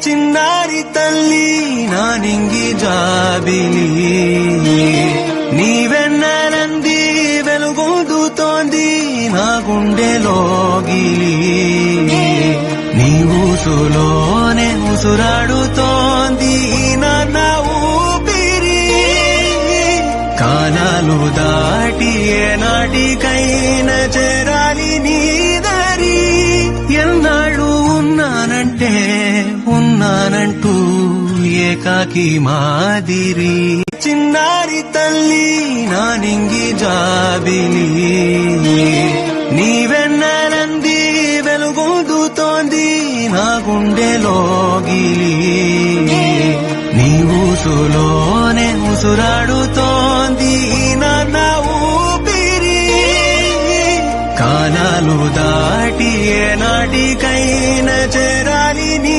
చిన్నారి తల్లి నా నింగి జాబిలి నీవెన్నెలంది వెలుగొందుతోంది నా గుండెలోగిలి నీ ఊసులోనే ఉసురాడుతోంది నా ఊపిరి కాలాలు దాటి ఏనాటికైనా చేరాలి నీ దారి ఎన్నాళ్ళు ఉన్నానంటూ ఏకాకి మాదిరి చిన్నారి తల్లి నా నింగి జాబిలి నీవెన్నెలంది వెలుగొందుతోంది నా గుండెలోగిలి నీ ఊసులోనే ఉసురాడుతోంది నా ఊపిరి కాలాలు దాటి ఏనాటికైనా చేరాలి నీ